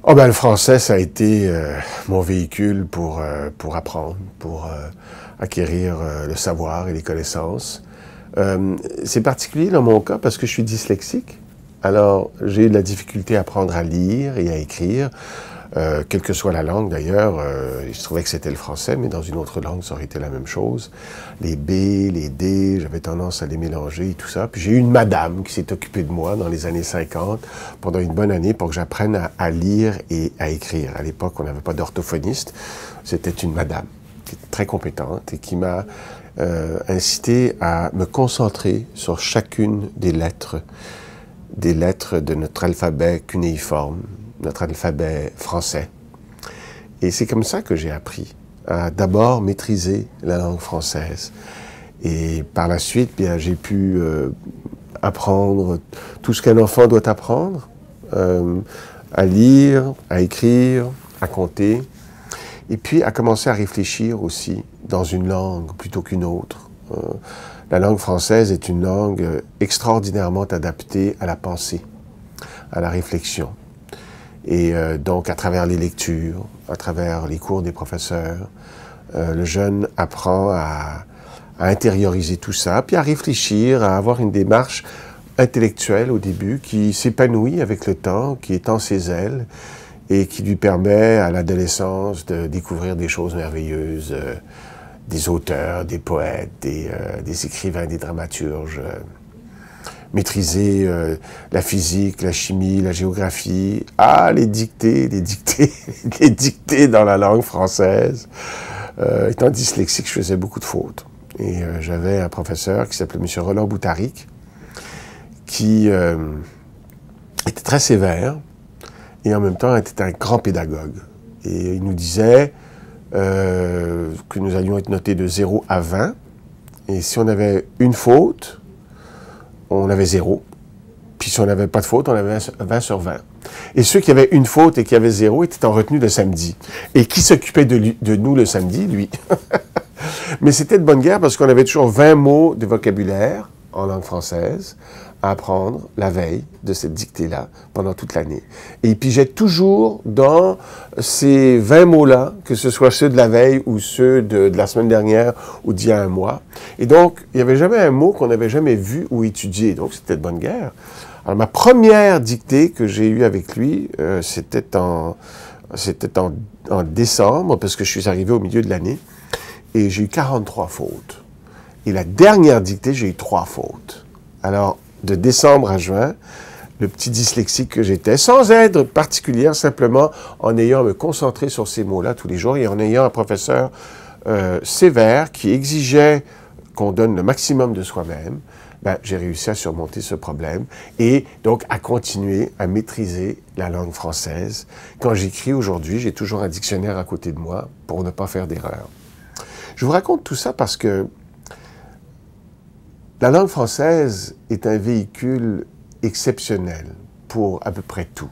Oh ben, le français, ça a été mon véhicule pour apprendre, pour acquérir le savoir et les connaissances. C'est particulier dans mon cas parce que je suis dyslexique. Alors, j'ai eu de la difficulté à apprendre à lire et à écrire, quelle que soit la langue d'ailleurs. Je trouvais que c'était le français, mais dans une autre langue, ça aurait été la même chose. Les B, les D, j'avais tendance à les mélanger et tout ça. Puis j'ai eu une madame qui s'est occupée de moi dans les années 50 pendant une bonne année pour que j'apprenne à lire et à écrire. À l'époque, on n'avait pas d'orthophoniste. C'était une madame qui était très compétente et qui m'a incité à me concentrer sur chacune des lettres de notre alphabet cunéiforme, notre alphabet français. Et c'est comme ça que j'ai appris à d'abord maîtriser la langue française. Et par la suite, bien, j'ai pu apprendre tout ce qu'un enfant doit apprendre, à lire, à écrire, à compter, et puis à commencer à réfléchir aussi dans une langue plutôt qu'une autre. La langue française est une langue extraordinairement adaptée à la pensée, à la réflexion. Et donc, à travers les lectures, à travers les cours des professeurs, le jeune apprend à intérioriser tout ça, puis à réfléchir, à avoir une démarche intellectuelle au début qui s'épanouit avec le temps, qui étend ses ailes et qui lui permet à l'adolescence de découvrir des choses merveilleuses, des auteurs, des poètes, des écrivains, des dramaturges, maîtriser la physique, la chimie, la géographie, les dictées les dictées dans la langue française. Étant dyslexique, je faisais beaucoup de fautes. Et j'avais un professeur qui s'appelait M. Roland Boutaric, qui était très sévère et en même temps était un grand pédagogue. Et il nous disait que nous allions être notés de 0 à 20. Et si on avait une faute, on avait 0. Puis si on n'avait pas de faute, on avait 20 sur 20. Et ceux qui avaient une faute et qui avaient 0 étaient en retenue le samedi. Et qui s'occupait de nous le samedi? Lui. Mais c'était de bonne guerre parce qu'on avait toujours 20 mots de vocabulaire en langue française à apprendre la veille de cette dictée-là pendant toute l'année. Et il pigeait toujours dans ces 20 mots-là, que ce soit ceux de la veille ou ceux de la semaine dernière ou d'il y a un mois. Et donc, il n'y avait jamais un mot qu'on n'avait jamais vu ou étudié. Donc, c'était de bonne guerre. Alors, ma première dictée que j'ai eue avec lui, c'était en décembre, parce que je suis arrivé au milieu de l'année, et j'ai eu 43 fautes. Et la dernière dictée, j'ai eu 3 fautes. Alors, de décembre à juin, le petit dyslexique que j'étais, sans aide particulière, simplement en ayant à me concentrer sur ces mots-là tous les jours et en ayant un professeur sévère qui exigeait qu'on donne le maximum de soi-même, j'ai réussi à surmonter ce problème et donc à continuer à maîtriser la langue française. Quand j'écris aujourd'hui, j'ai toujours un dictionnaire à côté de moi pour ne pas faire d'erreur. Je vous raconte tout ça parce que la langue française est un véhicule exceptionnel pour à peu près tout.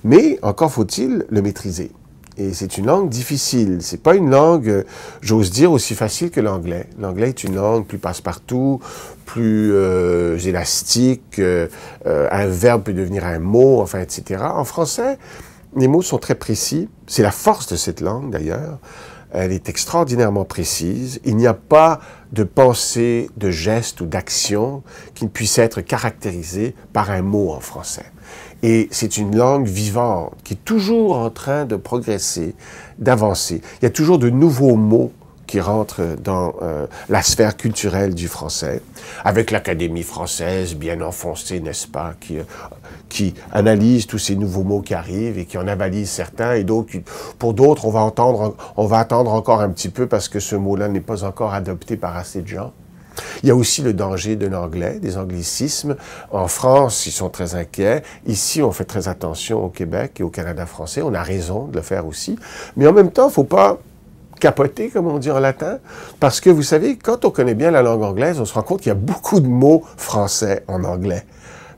Mais encore faut-il le maîtriser. Et c'est une langue difficile. C'est pas une langue, j'ose dire, aussi facile que l'anglais. L'anglais est une langue plus passe-partout, plus élastique. Un verbe peut devenir un mot, enfin, etc. En français, les mots sont très précis. C'est la force de cette langue, d'ailleurs. Elle est extraordinairement précise. Il n'y a pas de pensée, de geste ou d'action qui ne puisse être caractérisée par un mot en français. Et c'est une langue vivante qui est toujours en train de progresser, d'avancer. Il y a toujours de nouveaux mots qui rentrent dans la sphère culturelle du français, avec l'Académie française bien enfoncée, n'est-ce pas, qui analyse tous ces nouveaux mots qui arrivent et qui en avalise certains, et d'autres, pour d'autres, on va attendre encore un petit peu parce que ce mot-là n'est pas encore adopté par assez de gens. Il y a aussi le danger de l'anglais, des anglicismes. En France, ils sont très inquiets. Ici, on fait très attention au Québec et au Canada français. On a raison de le faire aussi. Mais en même temps, il ne faut pas capoter, comme on dit en latin, parce que vous savez, quand on connaît bien la langue anglaise, on se rend compte qu'il y a beaucoup de mots français en anglais.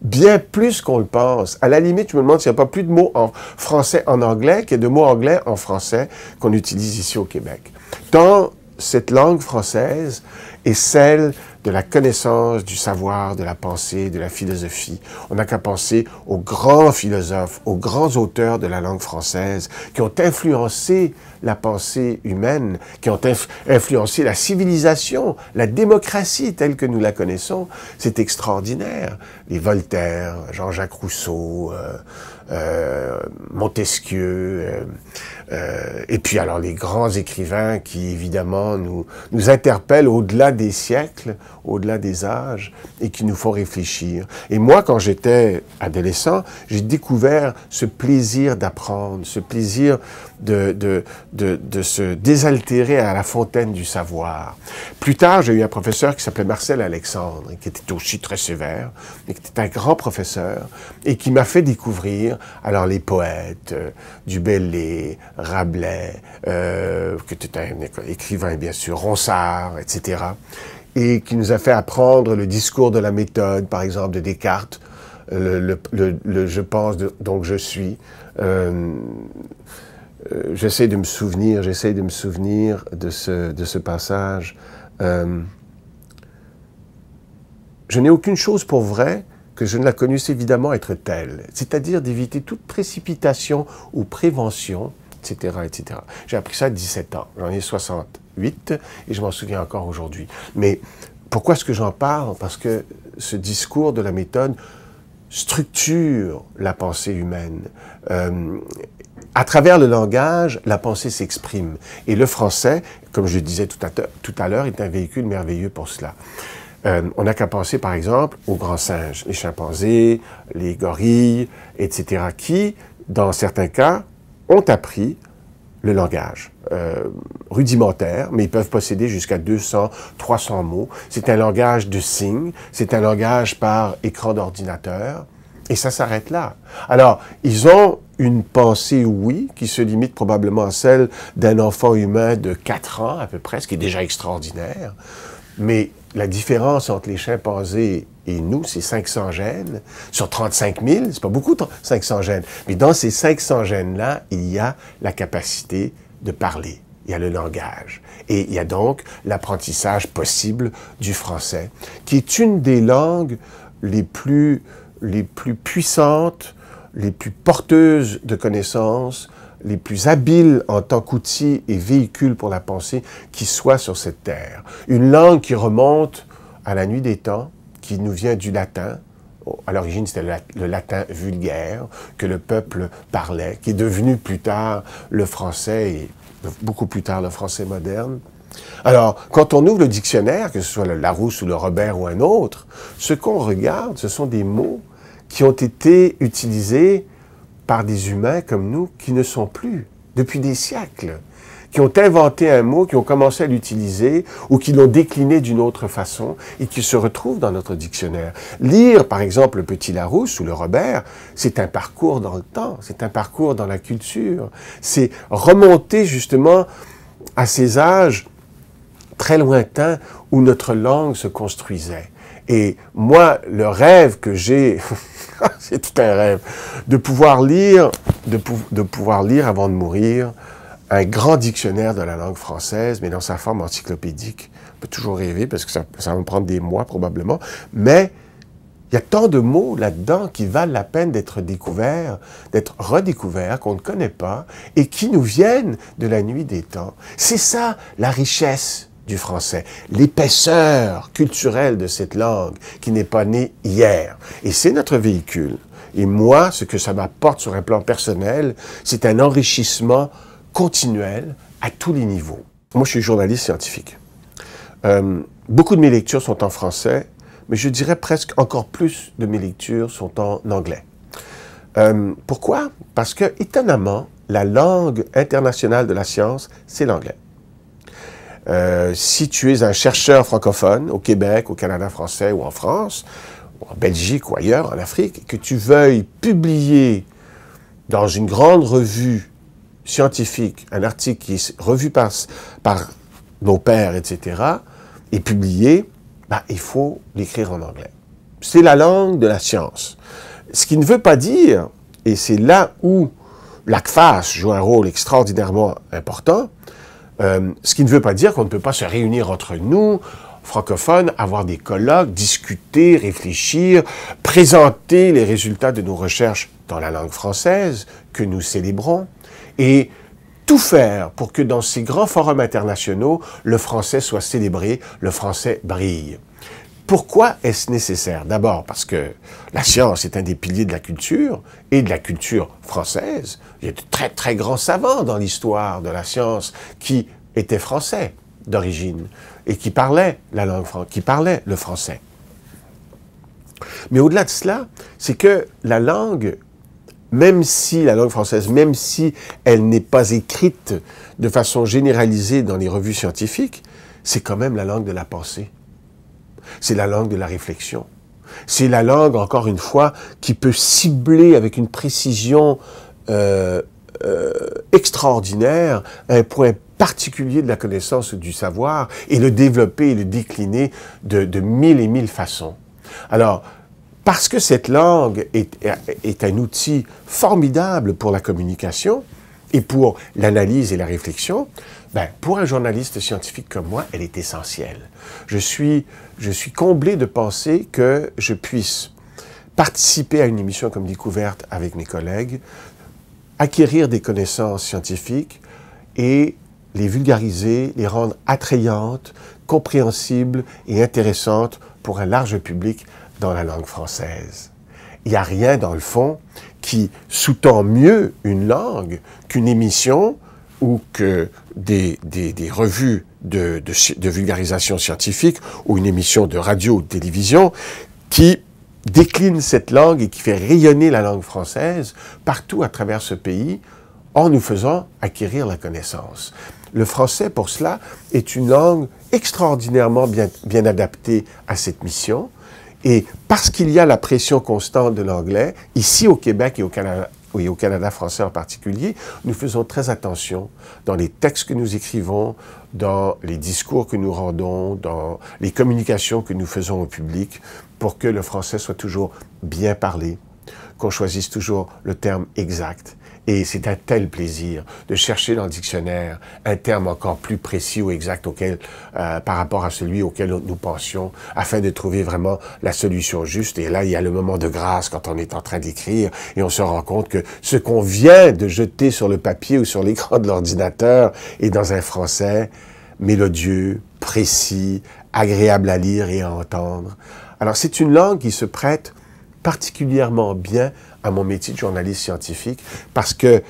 Bien plus qu'on le pense. À la limite, je me demande s'il n'y a pas plus de mots en français en anglais qu'il y a de mots anglais en français qu'on utilise ici au Québec. Dans cette langue française est celle de la connaissance, du savoir, de la pensée, de la philosophie. On n'a qu'à penser aux grands philosophes, aux grands auteurs de la langue française qui ont influencé la pensée humaine, qui ont influencé la civilisation, la démocratie telle que nous la connaissons. C'est extraordinaire. Les Voltaire, Jean-Jacques Rousseau, Montesquieu, et puis alors les grands écrivains qui évidemment nous interpellent au-delà des siècles, au-delà des âges, et qui nous font réfléchir. Et moi, quand j'étais adolescent, j'ai découvert ce plaisir d'apprendre, ce plaisir de se désaltérer à la fontaine du savoir. Plus tard, j'ai eu un professeur qui s'appelait Marcel Alexandre, qui était aussi très sévère, mais qui était un grand professeur, et qui m'a fait découvrir alors les poètes, du Bellay, Rabelais, qui était un écrivain bien sûr, Ronsard, etc., et qui nous a fait apprendre le discours de la méthode, par exemple, de Descartes, le je pense, donc je suis. J'essaie de me souvenir de ce passage. Je n'ai aucune chose pour vraie que je ne la connaisse évidemment être telle, c'est-à-dire d'éviter toute précipitation ou prévention, etc., etc. J'ai appris ça à 17 ans, j'en ai 68 et je m'en souviens encore aujourd'hui. Mais pourquoi est-ce que j'en parle? Parce que ce discours de la méthode structure la pensée humaine. À travers le langage, la pensée s'exprime. Et le français, comme je le disais tout à l'heure, est un véhicule merveilleux pour cela. On n'a qu'à penser, par exemple, aux grands singes, les chimpanzés, les gorilles, etc., qui, dans certains cas, ont appris le langage rudimentaire, mais ils peuvent posséder jusqu'à 200, 300 mots. C'est un langage de signes, c'est un langage par écran d'ordinateur, et ça s'arrête là. Alors, ils ont une pensée, oui, qui se limite probablement à celle d'un enfant humain de 4 ans, à peu près, ce qui est déjà extraordinaire, mais la différence entre les chimpanzés et nous, c'est 500 gènes. Sur 35 000, c'est pas beaucoup, 500 gènes. Mais dans ces 500 gènes-là, il y a la capacité de parler. Il y a le langage. Et il y a donc l'apprentissage possible du français, qui est une des langues les plus puissantes, les plus porteuses de connaissances, les plus habiles en tant qu'outil et véhicule pour la pensée qui soit sur cette terre. Une langue qui remonte à la nuit des temps, qui nous vient du latin. À l'origine, c'était le latin vulgaire que le peuple parlait, qui est devenu plus tard le français et beaucoup plus tard le français moderne. Alors, quand on ouvre le dictionnaire, que ce soit le Larousse ou le Robert ou un autre, ce qu'on regarde, ce sont des mots qui ont été utilisés par des humains comme nous qui ne sont plus depuis des siècles, qui ont inventé un mot, qui ont commencé à l'utiliser ou qui l'ont décliné d'une autre façon et qui se retrouvent dans notre dictionnaire. Lire, par exemple, le Petit Larousse ou le Robert, c'est un parcours dans le temps, c'est un parcours dans la culture. C'est remonter justement à ces âges très lointains où notre langue se construisait. Et moi, le rêve que j'ai, c'est tout un rêve, de pouvoir lire avant de mourir un grand dictionnaire de la langue française, mais dans sa forme encyclopédique. On peut toujours rêver, parce que ça va me prendre des mois probablement, mais il y a tant de mots là-dedans qui valent la peine d'être découverts, d'être redécouverts, qu'on ne connaît pas, et qui nous viennent de la nuit des temps. C'est ça, la richesse du français, l'épaisseur culturelle de cette langue qui n'est pas née hier. Et c'est notre véhicule. Et moi, ce que ça m'apporte sur un plan personnel, c'est un enrichissement continuel à tous les niveaux. Moi, je suis journaliste scientifique. Beaucoup de mes lectures sont en français, mais je dirais presque encore plus de mes lectures sont en anglais. Pourquoi? Parce que, étonnamment, la langue internationale de la science, c'est l'anglais. Si tu es un chercheur francophone au Québec, au Canada français ou en France, ou en Belgique ou ailleurs, en Afrique, que tu veuilles publier dans une grande revue scientifique, un article qui est revu par nos pairs, etc., et publié, il faut l'écrire en anglais. C'est la langue de la science. Ce qui ne veut pas dire, et c'est là où l'ACFAS joue un rôle extraordinairement important, ce qui ne veut pas dire qu'on ne peut pas se réunir entre nous francophones, avoir des colloques, discuter, réfléchir, présenter les résultats de nos recherches dans la langue française que nous célébrons et tout faire pour que dans ces grands forums internationaux, le français soit célébré, le français brille. Pourquoi est-ce nécessaire? D'abord parce que la science est un des piliers de la culture et de la culture française. Il y a de très très grands savants dans l'histoire de la science qui étaient français d'origine et qui parlaient la langue qui parlaient le français. Mais au-delà de cela, c'est que la langue, même si la langue française, même si elle n'est pas écrite de façon généralisée dans les revues scientifiques, c'est quand même la langue de la pensée. C'est la langue de la réflexion. C'est la langue, encore une fois, qui peut cibler avec une précision extraordinaire un point particulier de la connaissance ou du savoir et le développer et le décliner de mille et mille façons. Alors, parce que cette langue est un outil formidable pour la communication et pour l'analyse et la réflexion, ben, pour un journaliste scientifique comme moi, elle est essentielle. Je suis comblé de penser que je puisse participer à une émission comme Découverte avec mes collègues, acquérir des connaissances scientifiques et les vulgariser, les rendre attrayantes, compréhensibles et intéressantes pour un large public dans la langue française. Il n'y a rien, dans le fond, qui sous-tend mieux une langue qu'une émission ou que des revues de vulgarisation scientifique ou une émission de radio ou de télévision qui décline cette langue et qui fait rayonner la langue française partout à travers ce pays en nous faisant acquérir la connaissance. Le français, pour cela, est une langue extraordinairement bien adaptée à cette mission. Et parce qu'il y a la pression constante de l'anglais, ici au Québec et au Canada français en particulier, nous faisons très attention dans les textes que nous écrivons, dans les discours que nous rendons, dans les communications que nous faisons au public, pour que le français soit toujours bien parlé, qu'on choisisse toujours le terme exact. Et c'est un tel plaisir de chercher dans le dictionnaire un terme encore plus précis ou exact par rapport à celui auquel nous pensions, afin de trouver vraiment la solution juste. Et là, il y a le moment de grâce quand on est en train d'écrire et on se rend compte que ce qu'on vient de jeter sur le papier ou sur l'écran de l'ordinateur est dans un français mélodieux, précis, agréable à lire et à entendre. Alors, c'est une langue qui se prête particulièrement bien à mon métier de journaliste scientifique parce que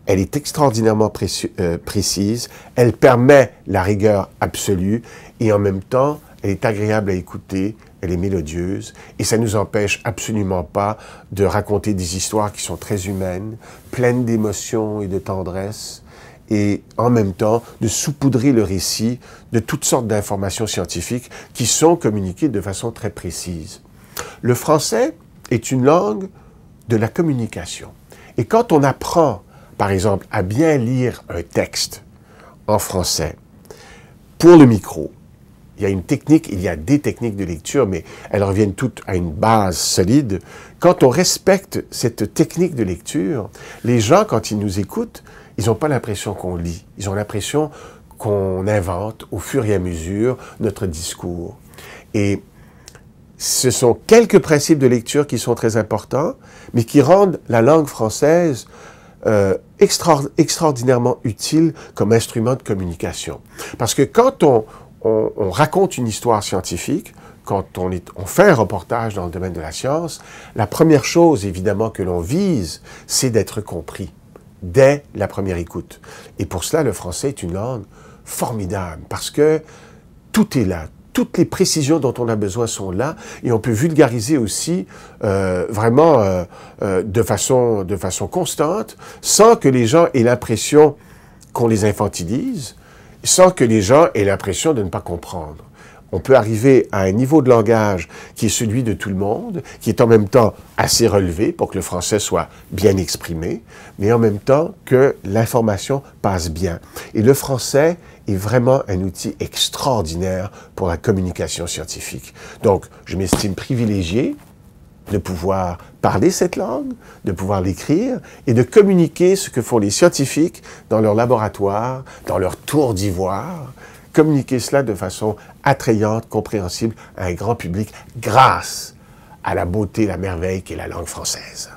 elle est extraordinairement précise, elle permet la rigueur absolue et en même temps, elle est agréable à écouter, elle est mélodieuse et ça ne nous empêche absolument pas de raconter des histoires qui sont très humaines, pleines d'émotions et de tendresse et en même temps de saupoudrer le récit de toutes sortes d'informations scientifiques qui sont communiquées de façon très précise. Le français est une langue de la communication. Et quand on apprend, par exemple, à bien lire un texte en français pour le micro, il y a des techniques de lecture, mais elles reviennent toutes à une base solide. Quand on respecte cette technique de lecture, les gens, quand ils nous écoutent, ils n'ont pas l'impression qu'on lit. Ils ont l'impression qu'on invente au fur et à mesure notre discours. Et ce sont quelques principes de lecture qui sont très importants, mais qui rendent la langue française extraordinairement utile comme instrument de communication. Parce que quand on raconte une histoire scientifique, quand on fait un reportage dans le domaine de la science, la première chose, évidemment, que l'on vise, c'est d'être compris dès la première écoute. Et pour cela, le français est une langue formidable, parce que tout est là. Toutes les précisions dont on a besoin sont là et on peut vulgariser aussi vraiment de façon constante sans que les gens aient l'impression qu'on les infantilise, sans que les gens aient l'impression de ne pas comprendre. On peut arriver à un niveau de langage qui est celui de tout le monde, qui est en même temps assez relevé pour que le français soit bien exprimé, mais en même temps que l'information passe bien. Et le français est vraiment un outil extraordinaire pour la communication scientifique. Donc, je m'estime privilégié de pouvoir parler cette langue, de pouvoir l'écrire et de communiquer ce que font les scientifiques dans leur laboratoire, dans leur tour d'ivoire, communiquer cela de façon attrayante, compréhensible à un grand public grâce à la beauté, la merveille qu'est la langue française.